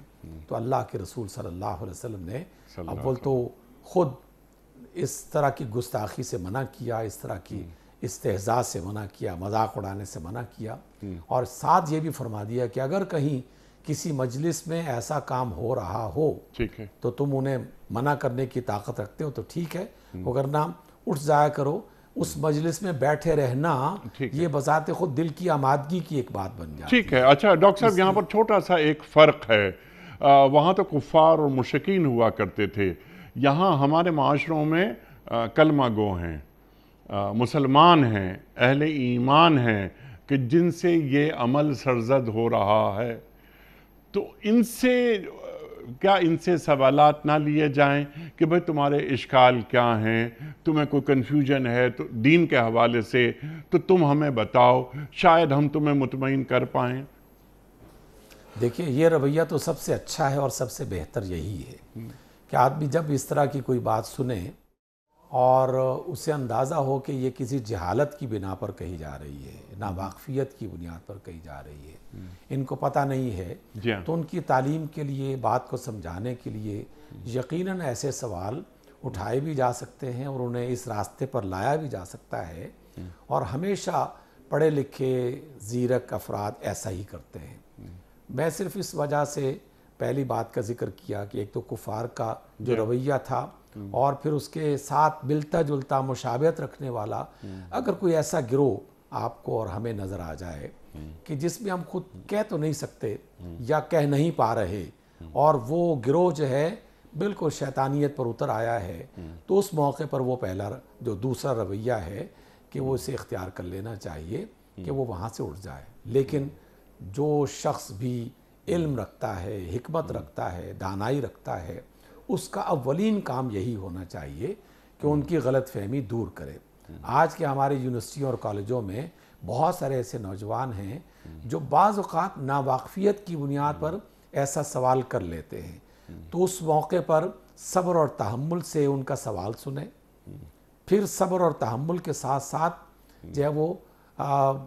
تو اللہ کے رسول صلی اللہ علیہ وسلم نے اول تو خود اس طرح کی گستاخی سے منع کیا، اس طرح کی استہزاء سے منع کیا، مذاق اڑانے سے منع کیا، اور ساتھ یہ بھی فرما دیا کہ اگر کہیں کسی مجلس میں ایسا کام ہو رہا ہو تو تم انہیں منع کرنے کی طاقت رکھتے ہو تو ٹھیک ہے، وگرنہ اٹھ جایا کرو۔ اس مجلس میں بیٹھے رہنا یہ بذات خود دل کی آمادگی کی ایک بات بن جاتی ہے۔ ٹھیک ہے۔ اچھا ڈاکٹر صاحب، یہاں پر چھوٹا سا ایک فرق ہے، وہاں تو کفار اور مشرکین ہوا کرتے تھے، یہاں ہمارے معاشروں میں کلمہ گو ہیں، مسلمان ہیں، اہل ایمان ہیں کہ جن سے یہ عمل سرزد ہو رہا ہے، تو ان سے سوالات نہ لیے جائیں کہ بھئی تمہارے اشکال کیا ہیں، تمہیں کوئی کنفیوژن ہے تو دین کے حوالے سے تو تم ہمیں بتاؤ، شاید ہم تمہیں مطمئن کر پائیں۔ دیکھیے، یہ رویہ تو سب سے اچھا ہے اور سب سے بہتر یہی ہے کہ آدمی جب اس طرح کی کوئی بات سنے اور اسے اندازہ ہو کہ یہ کسی جہالت کی بنا پر کہی جا رہی ہے، ناواقفیت کی بنیاد پر کہی جا رہی ہے، ان کو پتہ نہیں ہے، تو ان کی تعلیم کے لیے، بات کو سمجھانے کے لیے یقیناً ایسے سوال اٹھائے بھی جا سکتے ہیں اور انہیں اس راستے پر لایا بھی جا سکتا ہے، اور ہمیشہ پڑھے لکھے زیرک افراد ایسا ہی کرتے ہیں۔ میں صرف اس وجہ سے پہلی بات کا ذکر کیا کہ ایک تو کفار کا جو رویہ تھا، اور پھر اس کے ساتھ ملتا جلتا مشابہت رکھنے والا اگر کوئی ایسا گروہ آپ کو اور ہمیں نظر آ جائے کہ جس میں ہم خود کہہ تو نہیں سکتے یا کہہ نہیں پا رہے، اور وہ گروہ جو ہے بالکل شیطانیت پر اتر آیا ہے، تو اس موقع پر وہ پہلا جو دوسرا رویہ ہے کہ وہ اسے اختیار کر لینا چاہیے کہ وہ وہاں سے اٹھ جائے۔ لیکن جو شخص بھی علم رکھتا ہے، حکمت رکھتا ہے، دانائی رکھتا ہے، اس کا اولین کام یہی ہونا چاہیے کہ ان کی غلط فہمی دور کرے۔ آج کے ہمارے یونیورسٹیوں اور کالجوں میں بہت سارے ایسے نوجوان ہیں جو بعض اوقات ناواقفیت کی بنیاد پر ایسا سوال کر لیتے ہیں، تو اس موقع پر صبر اور تحمل سے ان کا سوال سنیں، پھر صبر اور تحمل کے ساتھ ساتھ جو ہے وہ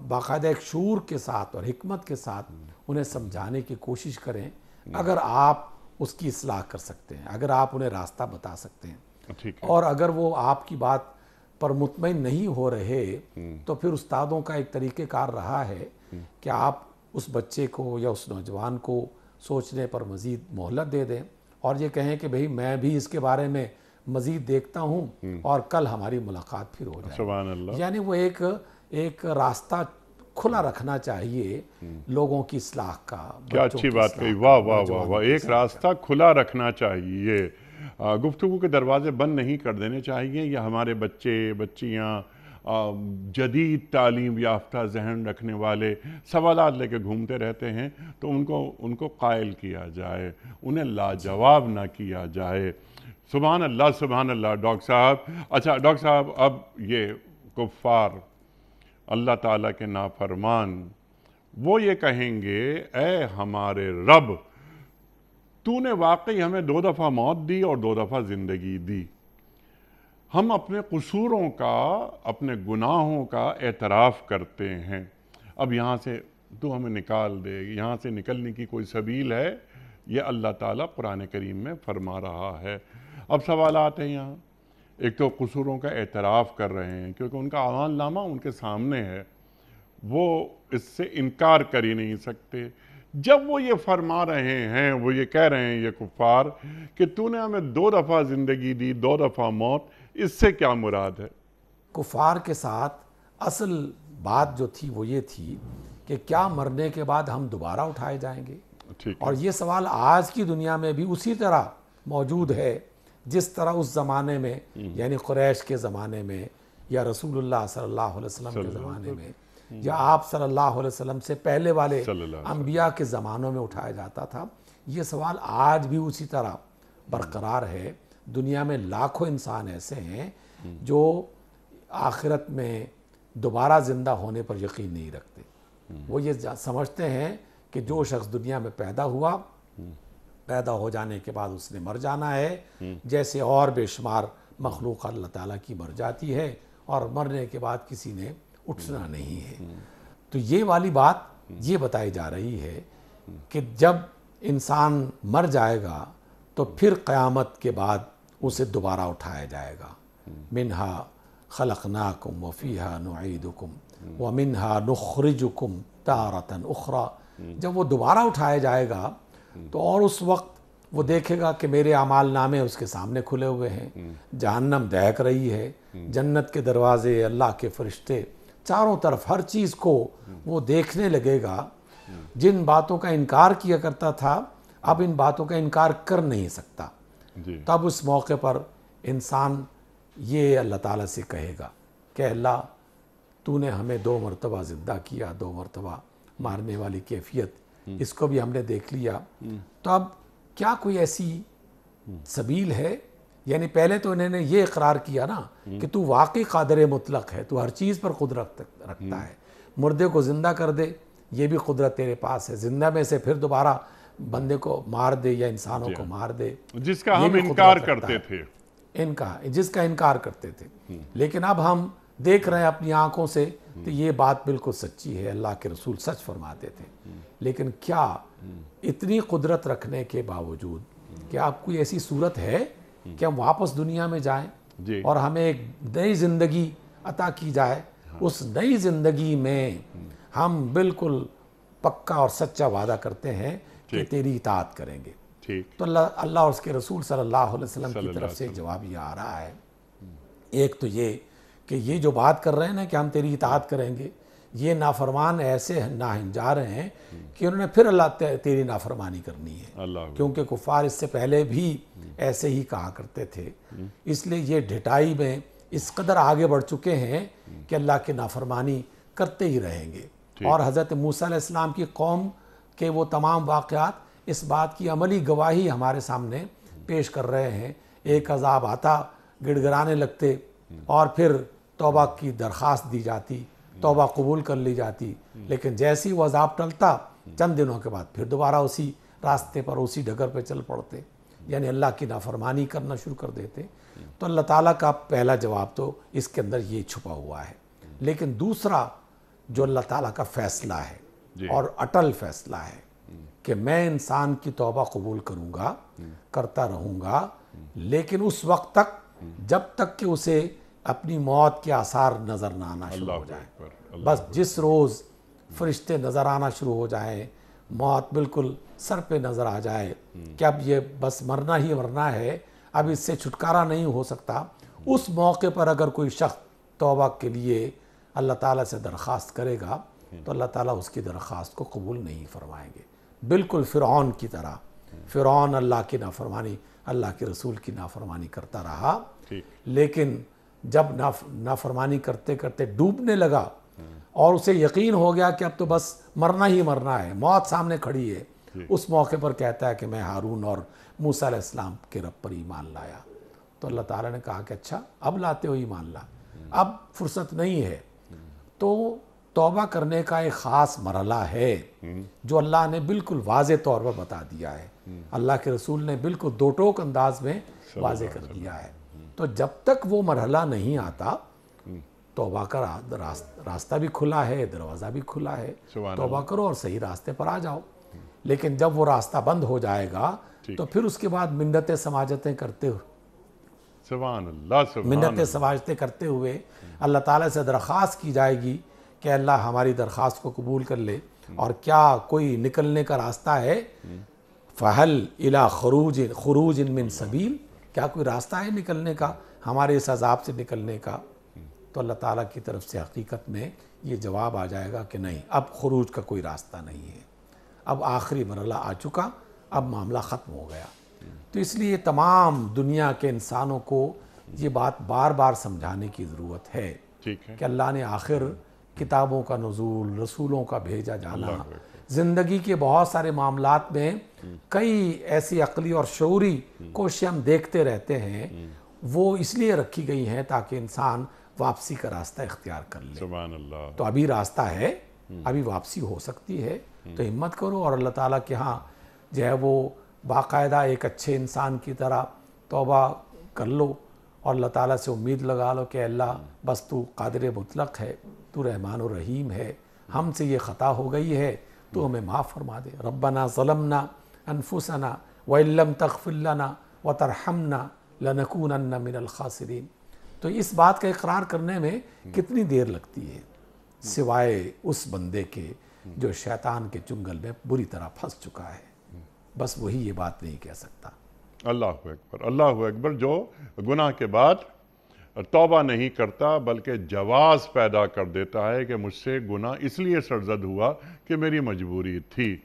باقاعدہ ایک شعور کے ساتھ اور حکمت کے ساتھ انہیں سمجھانے کی کوشش کریں، اگر آپ اس کی اصلاح کر سکتے ہیں، اگر آپ انہیں راستہ بتا سکتے ہیں، اور اگر وہ آپ کی بات پر مطمئن نہیں ہو رہے تو پھر استادوں کا ایک طریقہ کار رہا ہے کہ آپ اس بچے کو یا اس نوجوان کو سوچنے پر مزید مہلت دے دیں اور یہ کہیں کہ بھئی میں بھی اس کے بارے میں مزید دیکھتا ہوں اور کل ہماری ملاقات پھر ہو جائے۔ سبحان اللہ۔ یعنی وہ ایک راستہ کھلا رکھنا چاہیے لوگوں کی اصلاح کا۔ کیا اچھی بات کہی، واہ واہ واہ واہ، ایک راستہ کھلا رکھنا چاہیے، گفتگو کے دروازے بند نہیں کر دینے چاہیے۔ یہ ہمارے بچے بچیاں جدید تعلیم یافتہ ذہن رکھنے والے سوالات لے کے گھومتے رہتے ہیں، تو ان کو قائل کیا جائے، انہیں لاجواب نہ کیا جائے۔ سبحان اللہ سبحان اللہ۔ ڈاکٹر صاحب، اچھا ڈاکٹر صاحب، اب یہ کفار اللہ تعالیٰ کے نافرمان وہ یہ کہیں گے، اے ہمارے رب تو نے واقعی ہمیں 2 دفعہ موت دی اور 2 دفعہ زندگی دی. ہم اپنے قصوروں کا، اپنے گناہوں کا اعتراف کرتے ہیں. اب یہاں سے تو ہمیں نکال دے، یہاں سے نکلنے کی کوئی سبیل ہے؟ یہ اللہ تعالیٰ قرآن کریم میں فرما رہا ہے. اب سوالات ہیں یہاں. ایک تو قصوروں کا اعتراف کر رہے ہیں کیونکہ ان کا اعمال نامہ ان کے سامنے ہے، وہ اس سے انکار کر ہی نہیں سکتے. جب وہ یہ فرما رہے ہیں، وہ یہ کہہ رہے ہیں یہ کفار کہ تو نے ہمیں 2 دفعہ زندگی دی 2 دفعہ موت، اس سے کیا مراد ہے؟ کفار کے ساتھ اصل بات جو تھی وہ یہ تھی کہ کیا مرنے کے بعد ہم دوبارہ اٹھائے جائیں گے؟ ٹھیک اور یہ سوال آج کی دنیا میں بھی اسی طرح موجود ہے جس طرح اس زمانے میں، یعنی قریش کے زمانے میں یا رسول اللہ صلی اللہ علیہ وسلم کے زمانے میں یا آپ صلی اللہ علیہ وسلم سے پہلے والے انبیاء کے زمانوں میں اٹھایا جاتا تھا. یہ سوال آج بھی اسی طرح برقرار ہے. دنیا میں لاکھوں انسان ایسے ہیں جو آخرت میں دوبارہ زندہ ہونے پر یقین نہیں رکھتے. وہ یہ سمجھتے ہیں کہ جو شخص دنیا میں پیدا ہوا، پیدا ہو جانے کے بعد اس نے مر جانا ہے، جیسے اور بے شمار مخلوق اللہ تعالیٰ کی مر جاتی ہے اور مرنے کے بعد کسی نے اٹھنا نہیں ہے. تو یہ والی بات یہ بتائی جا رہی ہے کہ جب انسان مر جائے گا تو پھر قیامت کے بعد اسے دوبارہ اٹھایا جائے گا. منہا خلقناکم وفیہا نعیدکم ومنہا نخرجکم تارۃ اخری. جب وہ دوبارہ اٹھایا جائے گا تو اور اس وقت وہ دیکھے گا کہ میرے اعمال نامے اس کے سامنے کھلے ہوئے ہیں، جہنم دہک رہی ہے، جنت کے دروازے، اللہ کے فرشتے، چاروں طرف ہر چیز کو وہ دیکھنے لگے گا. جن باتوں کا انکار کیا کرتا تھا اب ان باتوں کا انکار کر نہیں سکتا. تب اس موقع پر انسان یہ اللہ تعالیٰ سے کہے گا کہ اللہ تو نے ہمیں 2 مرتبہ زندہ کیا، 2 مرتبہ مارنے والی کیفیت، اس کو بھی ہم نے دیکھ لیا. تو اب کیا کوئی ایسی سبیل ہے؟ یعنی پہلے تو انہوں نے یہ اقرار کیا نا کہ تو واقعی قادر مطلق ہے، تو ہر چیز پر قدرت رکھتا ہے، مردے کو زندہ کر دے یہ بھی قدرت تیرے پاس ہے، زندہ میں سے پھر دوبارہ بندے کو مار دے یا انسانوں کو مار دے، جس کا ہم انکار کرتے تھے، جس کا انکار کرتے تھے. لیکن اب ہم دیکھ رہے ہیں اپنی آنکھوں سے تو یہ بات بالکل سچی ہے، اللہ کے رسول سچ فرماتے تھے. لیکن کیا اتنی قدرت رکھنے کے باوجود کیا اب کوئی ایسی صورت ہے کہ ہم واپس دنیا میں جائیں اور ہمیں ایک نئی زندگی عطا کی جائے؟ اس نئی زندگی میں ہم بالکل پکا اور سچا وعدہ کرتے ہیں کہ تیری اطاعت کریں گے. تو اللہ اور اس کے رسول صلی اللہ علیہ وسلم کی طرف سے جواب یہ آ رہا ہے. ایک تو یہ کہ یہ جو بات کر رہے ہیں نا کہ ہم تیری اطاعت کریں گے، یہ نافرمان ایسے ناہنجار رہے ہیں کہ انہوں نے پھر اللہ تیری نافرمانی کرنی ہے، کیونکہ کفار اس سے پہلے بھی ایسے ہی کہا کرتے تھے. اس لیے یہ ڈھٹائی میں اس قدر آگے بڑھ چکے ہیں کہ اللہ کی نافرمانی کرتے ہی رہیں گے. اور حضرت موسیٰ علیہ السلام کی قوم کے وہ تمام واقعات اس بات کی عملی گواہی ہمارے سامنے پیش کر رہے ہیں. ایک عذاب آتا، گڑ گڑانے لگتے اور پھر توبہ کی درخواست دی جاتی، توبہ قبول کر لی جاتی، لیکن جیسی وہ عذاب ٹلتا چند دنوں کے بعد پھر دوبارہ اسی راستے پر، اسی ڈگر پہ چل پڑتے، یعنی اللہ کی نافرمانی کرنا شروع کر دیتے. تو اللہ تعالیٰ کا پہلا جواب تو اس کے اندر یہ چھپا ہوا ہے. لیکن دوسرا جو اللہ تعالیٰ کا فیصلہ ہے اور اٹل فیصلہ ہے کہ میں انسان کی توبہ قبول کروں گا، کرتا رہوں گا، لیکن اس وقت تک جب تک کہ اسے اپنی موت کے آثار نظر نہ آنا شروع ہو جائیں. بس جس روز فرشتے نظر آنا شروع ہو جائیں، موت بالکل سر پہ نظر آ جائے کہ اب یہ بس مرنا ہی مرنا ہے، اب اس سے چھٹکارا نہیں ہو سکتا، اس موقع پر اگر کوئی شخص توبہ کے لیے اللہ تعالیٰ سے درخواست کرے گا تو اللہ تعالیٰ اس کی درخواست کو قبول نہیں فرمائیں گے. بالکل فرعون کی طرح. فرعون اللہ کی نافرمانی، اللہ کے رسول کی نافرمانی کرتا رہا، لیکن جب نافرمانی کرتے کرتے ڈوبنے لگا اور اسے یقین ہو گیا کہ اب تو بس مرنا ہی مرنا ہے، موت سامنے کھڑی ہے، اس موقع پر کہتا ہے کہ میں ہارون اور موسیٰ علیہ السلام کے رب پر ایمان لایا. تو اللہ تعالیٰ نے کہا کہ اچھا اب لاتے ہو ایمان لا، اب فرصت نہیں ہے. تو توبہ کرنے کا ایک خاص مرحلہ ہے جو اللہ نے بالکل واضح طور پر بتا دیا ہے، اللہ کے رسول نے بالکل دو ٹوک انداز میں واضح کر دیا ہے۔ تو جب تک وہ مرحلہ نہیں آتا توبہ کا راستہ بھی کھلا ہے، دروازہ بھی کھلا ہے، توبہ کرو اور صحیح راستے پر آ جاؤ۔ لیکن جب وہ راستہ بند ہو جائے گا تو پھر اس کے بعد منتیں سماجتیں کرتے ہوئے سبحان اللہ، منتیں سماجتیں کرتے ہوئے اللہ تعالیٰ سے درخواست کی جائے گی کہ اللہ ہماری درخواست کو قبول کر لے، اور کیا کوئی نکلنے کا راستہ ہے؟ فَهَلْ إِلَىٰ خُرُوجٍ مِّن سَبِيلٍ، کیا کوئی راستہ ہے نکلنے کا، ہمارے اس عذاب سے نکلنے کا؟ تو اللہ تعالیٰ کی طرف سے حقیقت میں یہ جواب آ جائے گا کہ نہیں، اب خروج کا کوئی راستہ نہیں ہے، اب آخری مرحلہ آ چکا، اب معاملہ ختم ہو گیا۔ تو اس لیے تمام دنیا کے انسانوں کو یہ بات بار بار سمجھانے کی ضرورت ہے کہ اللہ نے آخر کتابوں کا نزول، رسولوں کا بھیجا جانا، زندگی کے بہت سارے معاملات میں کئی ایسی عقلی اور شعوری کوششیں ہم دیکھتے رہتے ہیں، وہ اس لیے رکھی گئی ہیں تاکہ انسان واپسی کا راستہ اختیار کر لے۔ سبحان اللہ۔ تو ابھی راستہ ہے، ابھی واپسی ہو سکتی ہے، تو ہمت کرو اور اللہ تعالیٰ کے ہاں جو ہے وہ باقاعدہ ایک اچھے انسان کی طرح توبہ کر لو اور اللہ تعالیٰ سے امید لگا لو کہ اللہ بس تو قادر مطلق ہے، تو رحمان و رحیم ہے، ہم سے یہ خطا ہو گئی ہے، تو ہمیں معاف فرما دے۔ ربنا ظلمنا انفسنا وان لم تغفر لنا وترحمنا لنکونن من الخاسرین۔ تو اس بات کا اقرار کرنے میں کتنی دیر لگتی ہے، سوائے اس بندے کے جو شیطان کے چنگل میں بری طرح پھنس چکا ہے، بس وہی یہ بات نہیں کہہ سکتا۔ اللہ اکبر، اللہ اکبر۔ جو گناہ کے بعد توبہ نہیں کرتا بلکہ جواز پیدا کر دیتا ہے کہ مجھ سے گناہ اس لیے سرزد ہوا کہ میری مجبوری تھی،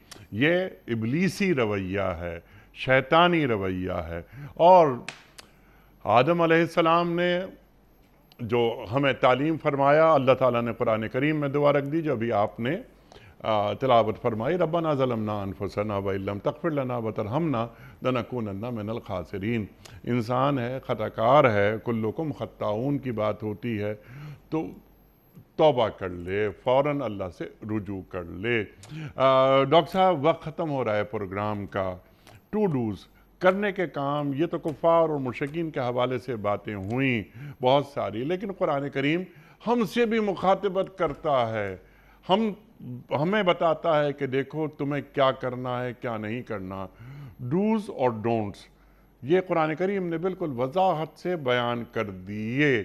یہ ابلیسی رویہ ہے، شیطانی رویہ ہے۔ اور آدم علیہ السلام نے جو ہمیں تعلیم فرمایا، اللہ تعالیٰ نے قرآن کریم میں دعا رکھ دی جو ابھی آپ نے تلاوت فرمائی، ربنا ظلمنا انفسنا وان لم تغفر لنا وترحمنا لنکونن من الخاسرین۔ انسان ہے، خطا کار ہے، کلکم خطاؤن کی بات ہوتی ہے، تو توبہ کر لے، فوراً اللہ سے رجوع کر لے۔ ڈاکٹر صاحب، وقت ختم ہو رہا ہے پروگرام کا۔ ٹو ڈوز کرنے کے کام، یہ تو کفار اور مشرکین کے حوالے سے باتیں ہوئیں بہت ساری، لیکن قرآن کریم ہم سے بھی مخاطبت کرتا ہے، ہمیں بتاتا ہے کہ دیکھو تمہیں کیا کرنا ہے، کیا نہیں کرنا، ڈوز اور ڈونٹس، یہ قرآن کریم نے بالکل وضاحت سے بیان کر دیے۔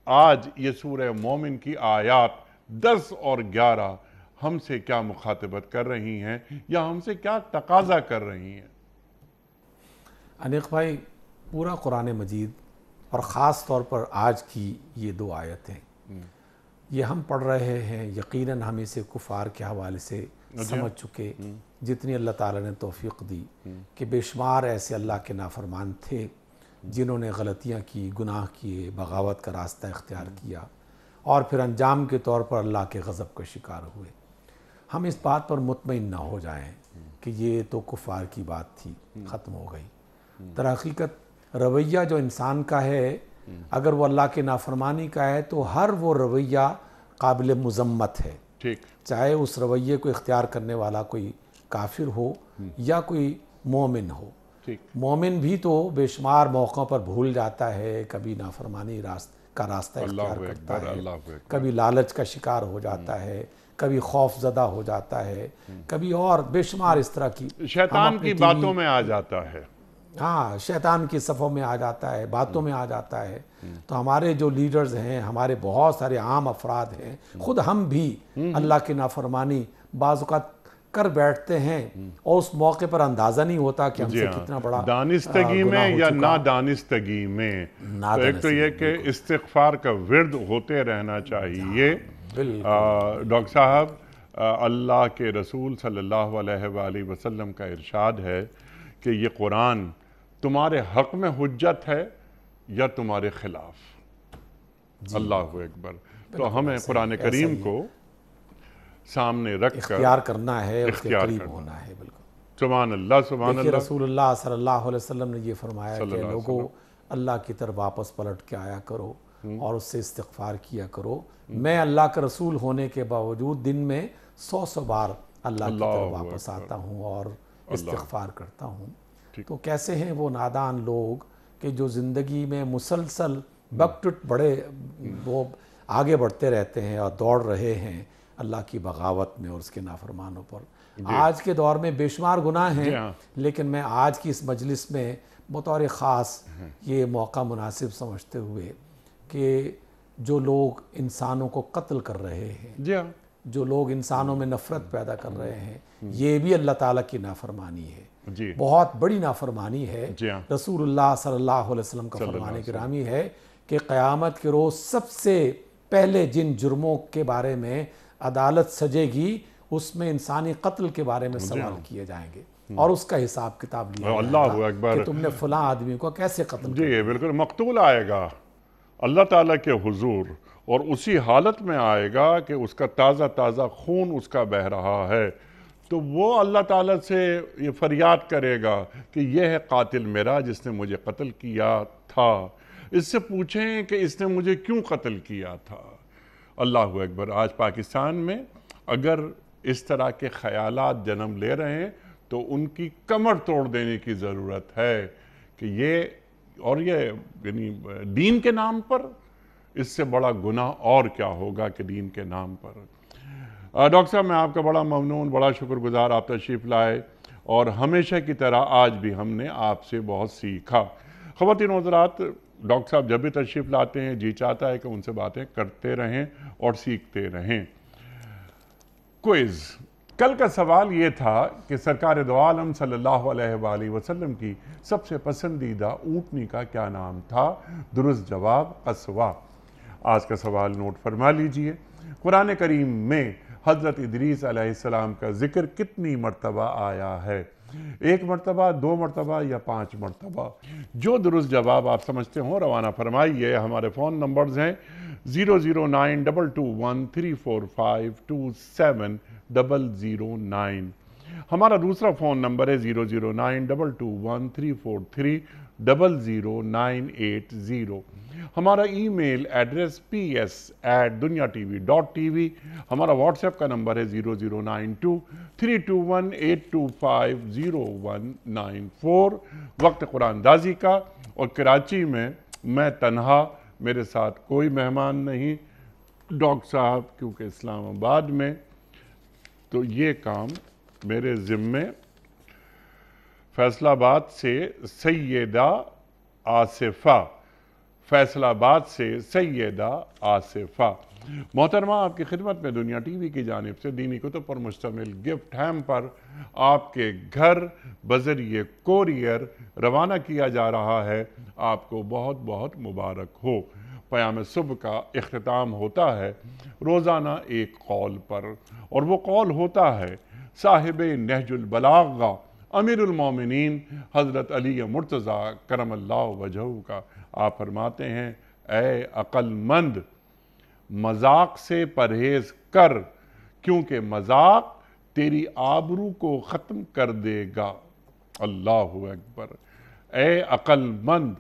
آج یہ سورہ مومن کی آیات 10 اور 11 ہم سے کیا مخاطبت کر رہی ہیں یا ہم سے کیا تقاضا کر رہی ہیں؟ انیق بھائی، پورا قرآن مجید اور خاص طور پر آج کی یہ 2 آیتیں یہ ہم پڑھ رہے ہیں، یقیناً ہم اسے کفار کے حوالے سے سمجھ چکے، جتنی اللہ تعالیٰ نے توفیق دی کہ بے شمار ایسے اللہ کے نافرمان تھے جنہوں نے غلطیاں کی، گناہ کیے، بغاوت کا راستہ اختیار کیا اور پھر انجام کے طور پر اللہ کے غضب کا شکار ہوئے۔ ہم اس بات پر مطمئن نہ ہو جائیں کہ یہ تو کفار کی بات تھی، ختم ہو گئی۔ در حقیقت رویہ جو انسان کا ہے، اگر وہ اللہ کے نافرمانی کا ہے تو ہر وہ رویہ قابل مذمت ہے، چاہے اس رویے کو اختیار کرنے والا کوئی کافر ہو یا کوئی مومن ہو۔ مومن بھی تو بے شمار موقعوں پر بھول جاتا ہے، کبھی نافرمانی کا راستہ اختیار کرتا ہے، کبھی لالچ کا شکار ہو جاتا ہے، کبھی خوف زدہ ہو جاتا ہے، کبھی اور بے شمار اس طرح کی شیطان کی باتوں میں آ جاتا ہے، ہاں شیطان کی صفوں میں آ جاتا ہے، باتوں میں آ جاتا ہے۔ تو ہمارے جو لیڈرز ہیں، ہمارے بہت سارے عام افراد ہیں، خود ہم بھی اللہ کی نافرمانی بعض اوقات کر بیٹھتے ہیں اور اس موقع پر اندازہ نہیں ہوتا کہ ہم سے کتنا بڑا دانستگی میں یا نادانستگی میں۔ ایک تو یہ کہ استغفار کا ورد ہوتے رہنا چاہیے۔ ڈاکٹر صاحب، اللہ کے رسول صلی اللہ علیہ وآلہ وسلم کا ارشاد ہے کہ یہ قرآن تمہارے حق میں حجت ہے یا تمہارے خلاف۔ اللہ اکبر۔ تو ہمیں قرآن کریم کو سامنے رکھ کر اختیار کرنا ہے، اس کے قریب ہونا ہے۔ بالکل، سبحان اللہ، سبحان اللہ۔ رسول اللہ صلی اللہ علیہ وسلم نے یہ فرمایا کہ لوگوں اللہ کی طرف واپس پلٹ کے آیا کرو اور اس سے استغفار کیا کرو۔ میں اللہ کا رسول ہونے کے باوجود دن میں 100 بار اللہ کی طرف واپس آتا ہوں اور استغفار کرتا ہوں۔ تو کیسے ہیں وہ نادان لوگ کہ جو زندگی میں مسلسل بکٹٹ بڑے وہ آگے بڑھتے رہتے ہیں اور دوڑ رہے ہیں اللہ کی بغاوت میں اور اس کے نافرمانوں پر۔ آج کے دور میں بے شمار گناہ ہیں، لیکن میں آج کی اس مجلس میں بطور خاص یہ موقع مناسب سمجھتے ہوئے کہ جو لوگ انسانوں کو قتل کر رہے ہیں، جو لوگ انسانوں میں نفرت پیدا کر رہے ہیں، یہ بھی اللہ تعالیٰ کی نافرمانی ہے، بہت بڑی نافرمانی ہے۔ رسول اللہ صلی اللہ علیہ وسلم کا فرمان گرامی ہے کہ قیامت کے روز سب سے پہلے جن جرموں کے بارے میں عدالت سجے گی اس میں انسانی قتل کے بارے میں سوال کیے جائیں گے اور اس کا حساب کتاب لیا جائے گا کہ تم نے فلاں آدمی کو کیسے قتل کیا۔ جی بالکل، مقتول آئے گا اللہ تعالیٰ کے حضور اور اسی حالت میں آئے گا کہ اس کا تازہ تازہ خون اس کا بہہ رہا ہے، تو وہ اللہ تعالیٰ سے یہ فریاد کرے گا کہ یہ ہے قاتل میرا جس نے مجھے قتل کیا تھا، اس سے پوچھیں کہ اس نے مجھے کیوں قتل کیا تھا۔ اللہ اکبر۔ آج پاکستان میں اگر اس طرح کے خیالات جنم لے رہے ہیں تو ان کی کمر توڑ دینے کی ضرورت ہے کہ یہ یعنی دین کے نام پر اس سے بڑا گناہ اور کیا ہوگا کہ دین کے نام پر۔ ڈاکٹر صاحب میں آپ کا بڑا ممنون، بڑا شکر گزار، آپ تشریف لائے اور ہمیشہ کی طرح آج بھی ہم نے آپ سے بہت سیکھا۔ خواتین و حضرات، ڈاکٹر صاحب جب بھی تشریف لاتے ہیں جی چاہتا ہے کہ ان سے باتیں کرتے رہیں اور سیکھتے رہیں۔ کوئز کل کا سوال یہ تھا کہ سرکار دو عالم صلی اللہ علیہ وآلہ وسلم کی سب سے پسندیدہ اونٹنی کا کیا نام تھا؟ درست جواب قصوہ۔ آج کا سوال نوٹ فرما لیجئے۔ قرآن کریم میں حضرت ادریس علیہ السلام کا ذکر کتنی مرتبہ آیا ہے؟ 1 مرتبہ، 2 مرتبہ یا 5 مرتبہ؟ جو درست جواب آپ سمجھتے ہوں روانہ فرمائیے۔ ہمارے فون نمبرز ہیں 009221345270009۔ ہمارا دوسرا فون نمبر ہے 009221345000980۔ ہمارا ای میل ایڈریس ps@dunyatv.tv۔ ہمارا واٹس ایپ کا نمبر ہے 009232182509194۔ وقت قرآن دازی کا، اور کراچی میں میں تنہا، میرے ساتھ کوئی مہمان نہیں ڈاکٹر صاحب، کیونکہ اسلام آباد میں تو یہ کام میرے ذمے فیصل آباد سے سیدہ آصفہ، فیصل آباد سے سیدہ آصفہ۔ محترمہ، آپ کی خدمت میں دنیا ٹی وی کی جانب سے دینی کتب پر مشتمل گفٹ ہیمپر آپ کے گھر بذریعہ کوریئر روانہ کیا جا رہا ہے۔ آپ کو بہت بہت مبارک ہو۔ پیام صبح کا اختتام ہوتا ہے روزانہ ایک قول پر، اور وہ قول ہوتا ہے صاحب نہج البلاغہ امیر المومنین حضرت علی مرتضیٰ کرم اللہ وجہہ کا۔ آپ فرماتے ہیں، اے عقل مند، مذاق سے پرہیز کر، کیونکہ مذاق تیری آبرو کو ختم کر دے گا۔ اللہ اکبر۔ اے عقل مند،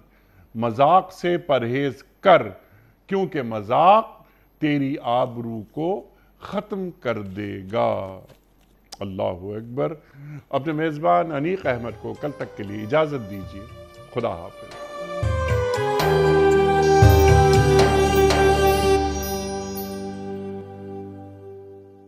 مذاق سے پرہیز کر، کیونکہ مذاق تیری آبرو کو ختم کر دے گا۔ اللہ اکبر۔ اپنے میزبان انیق احمد کو کل تک کے لیے اجازت دیجیے۔ خدا حافظ۔